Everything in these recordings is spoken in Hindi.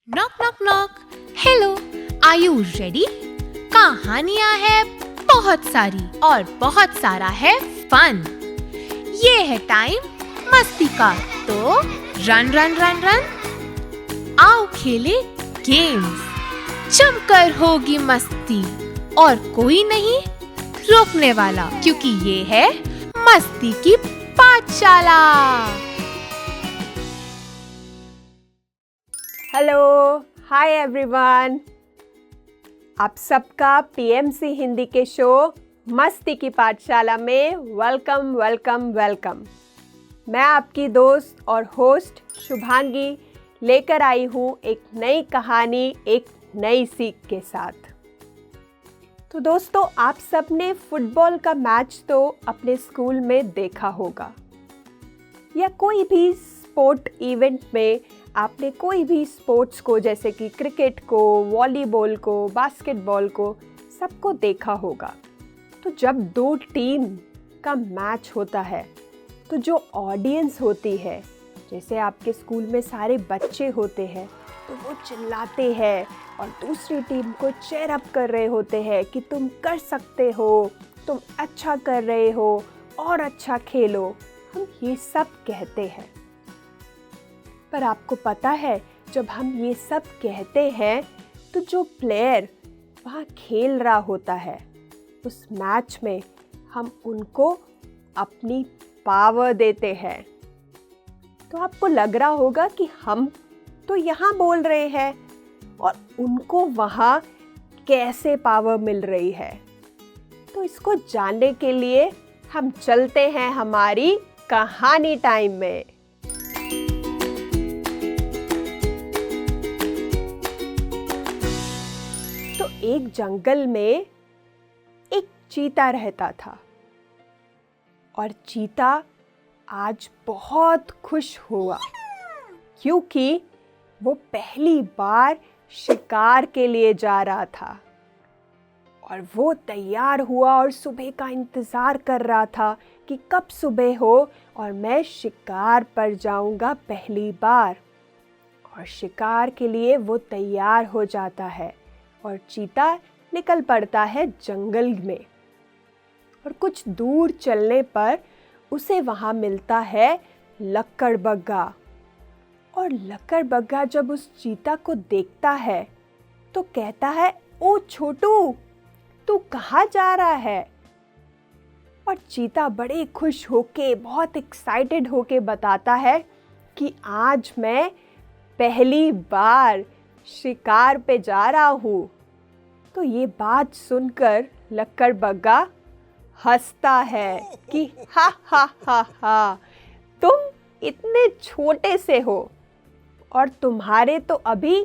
Knock knock knock. Hello, are you ready? कहानियां है बहुत सारी और बहुत सारा है फन। ये है टाइम मस्ती का, तो रन रन रन रन। आओ खेले गेम्स, जमकर होगी मस्ती और कोई नहीं रोकने वाला, क्योंकि ये है मस्ती की पाठशाला। Hello, hi everyone. आप सबका पीएमसी हिंदी के शो मस्ती की पाठशाला में वेलकम वेलकम वेलकम। मैं आपकी दोस्त और होस्ट शुभांगी लेकर आई हूँ एक नई कहानी, एक नई सीख के साथ। तो दोस्तों, आप सबने फुटबॉल का मैच तो अपने स्कूल में देखा होगा, या कोई भी स्पोर्ट इवेंट में आपने कोई भी स्पोर्ट्स को, जैसे कि क्रिकेट को, वॉलीबॉल को, बास्केटबॉल को, सबको देखा होगा। तो जब दो टीम का मैच होता है तो जो ऑडियंस होती है, जैसे आपके स्कूल में सारे बच्चे होते हैं, तो वो चिल्लाते हैं और दूसरी टीम को चीयर अप कर रहे होते हैं कि तुम कर सकते हो, तुम अच्छा कर रहे हो और अच्छा खेलो। हम ये सब कहते हैं। पर आपको पता है, जब हम ये सब कहते हैं तो जो प्लेयर वहाँ खेल रहा होता है उस मैच में, हम उनको अपनी पावर देते हैं। तो आपको लग रहा होगा कि हम तो यहाँ बोल रहे हैं और उनको वहाँ कैसे पावर मिल रही है। तो इसको जानने के लिए हम चलते हैं हमारी कहानी टाइम में। तो एक जंगल में एक चीता रहता था और चीता आज बहुत खुश हुआ, क्योंकि वो पहली बार शिकार के लिए जा रहा था। और वो तैयार हुआ और सुबह का इंतज़ार कर रहा था कि कब सुबह हो और मैं शिकार पर जाऊंगा पहली बार। और शिकार के लिए वो तैयार हो जाता है और चीता निकल पड़ता है जंगल में। और कुछ दूर चलने पर उसे वहाँ मिलता है लकड़बग्गा। और लकड़बग्गा जब उस चीता को देखता है तो कहता है, ओ छोटू, तू कहाँ जा रहा है? और चीता बड़े खुश होके, बहुत एक्साइटेड होके बताता है कि आज मैं पहली बार शिकार पे जा रहा हूँ। तो ये बात सुनकर लकड़बग्गा हंसता है कि हा हा हा हा, तुम इतने छोटे से हो और तुम्हारे तो अभी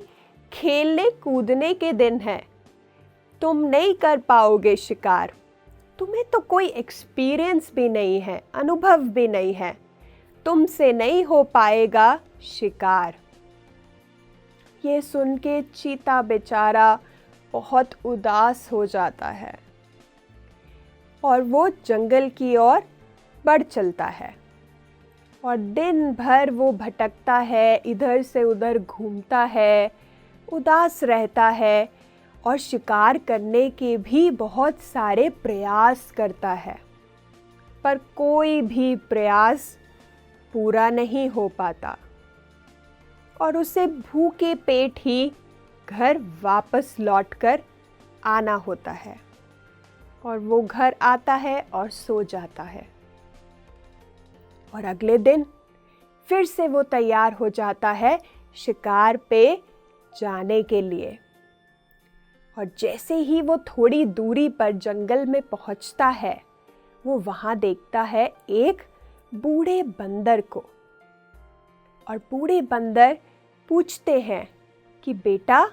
खेलने कूदने के दिन हैं। तुम नहीं कर पाओगे शिकार, तुम्हें तो कोई एक्सपीरियंस भी नहीं है, अनुभव भी नहीं है, तुमसे नहीं हो पाएगा शिकार। ये सुन के चीता बेचारा बहुत उदास हो जाता है और वो जंगल की ओर बढ़ चलता है। और दिन भर वो भटकता है, इधर से उधर घूमता है, उदास रहता है और शिकार करने के भी बहुत सारे प्रयास करता है, पर कोई भी प्रयास पूरा नहीं हो पाता और उसे भूखे पेट ही घर वापस लौटकर आना होता है। और वो घर आता है और सो जाता है। और अगले दिन फिर से वो तैयार हो जाता है शिकार पे जाने के लिए। और जैसे ही वो थोड़ी दूरी पर जंगल में पहुंचता है, वो वहां देखता है एक बूढ़े बंदर को। और बूढ़े बंदर पूछते हैं कि बेटा,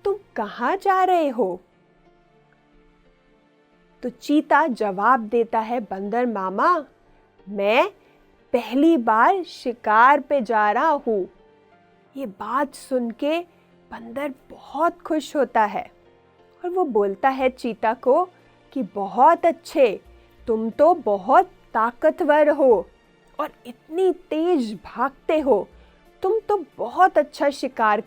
तुम कहाँ जा रहे हो? तो चीता जवाब देता है, बंदर मामा, मैं पहली बार शिकार पे जा रहा हूँ। ये बात सुन के बंदर बहुत खुश होता है और वो बोलता है चीता को कि बहुत अच्छे, तुम तो बहुत ताकतवर हो और इतनी तेज भागते हो, तुम तो बहुत अच्छा शिकार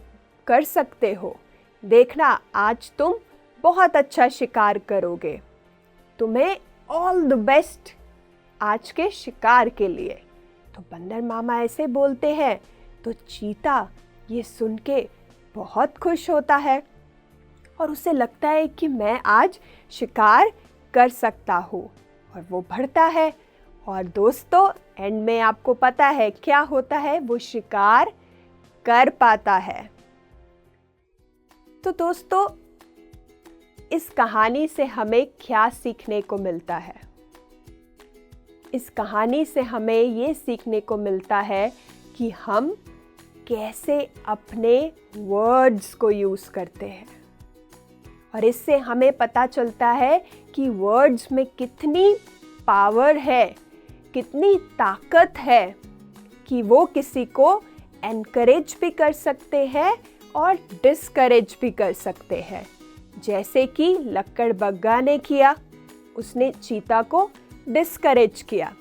कर सकते हो। देखना, आज तुम बहुत अच्छा शिकार करोगे। तुम्हें ऑल द बेस्ट आज के शिकार के लिए। तो बंदर मामा ऐसे बोलते हैं तो चीता ये सुन के बहुत खुश होता है और उसे लगता है कि मैं आज शिकार कर सकता हूँ, और वो बढ़ता है। और दोस्तों, एंड में आपको पता है क्या होता है, वो शिकार कर पाता है। तो दोस्तों, इस कहानी से हमें क्या सीखने को मिलता है? इस कहानी से हमें ये सीखने को मिलता है कि हम कैसे अपने वर्ड्स को यूज़ करते हैं, और इससे हमें पता चलता है कि वर्ड्स में कितनी पावर है, कितनी ताकत है कि वो किसी को एनकरेज भी कर सकते हैं और डिस्करेज भी कर सकते हैं। जैसे कि लक्कड़बग्गा ने किया, उसने चीता को डिस्करेज किया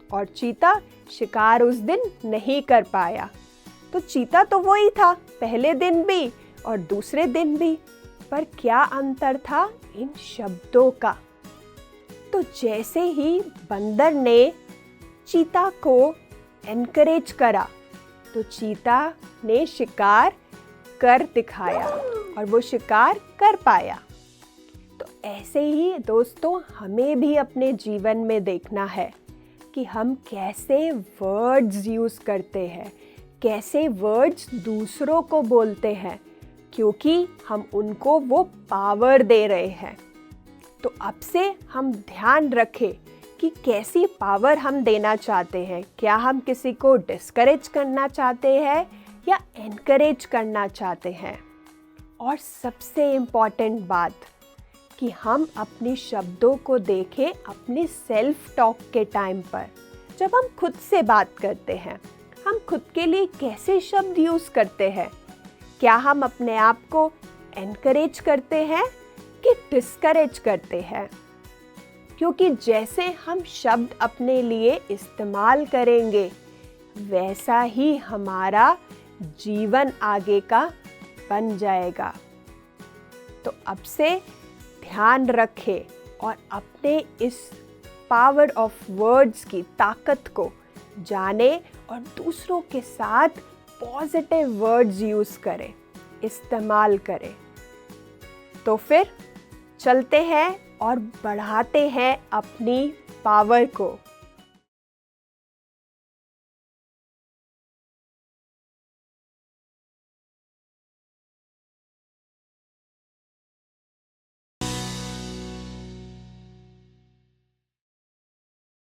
और चीता शिकार उस दिन नहीं कर पाया। तो चीता तो वही था पहले दिन भी और दूसरे दिन भी, पर क्या अंतर था इन शब्दों का। तो जैसे ही बंदर ने चीता को एनकरेज करा तो चीता ने शिकार कर दिखाया और वो शिकार कर पाया। तो ऐसे ही दोस्तों, हमें भी अपने जीवन में देखना है कि हम कैसे वर्ड्स यूज़ करते हैं, कैसे वर्ड्स दूसरों को बोलते हैं, क्योंकि हम उनको वो पावर दे रहे हैं। तो अब से हम ध्यान रखें कि कैसी पावर हम देना चाहते हैं। क्या हम किसी को डिस्करेज करना चाहते हैं या एनकरेज करना चाहते हैं? और सबसे इम्पॉर्टेंट बात कि हम अपने शब्दों को देखें अपनी सेल्फ टॉक के टाइम पर। जब हम खुद से बात करते हैं, हम खुद के लिए कैसे शब्द यूज़ करते हैं? क्या हम अपने आप को एनकरेज करते हैं कि डिस्करेज करते हैं? क्योंकि जैसे हम शब्द अपने लिए इस्तेमाल करेंगे, वैसा ही हमारा जीवन आगे का बन जाएगा। तो अब से ध्यान रखें और अपने इस पावर ऑफ वर्ड्स की ताकत को जाने और दूसरों के साथ पॉजिटिव वर्ड्स यूज़ करें, इस्तेमाल करें। तो फिर चलते हैं और बढ़ाते हैं अपनी पावर को।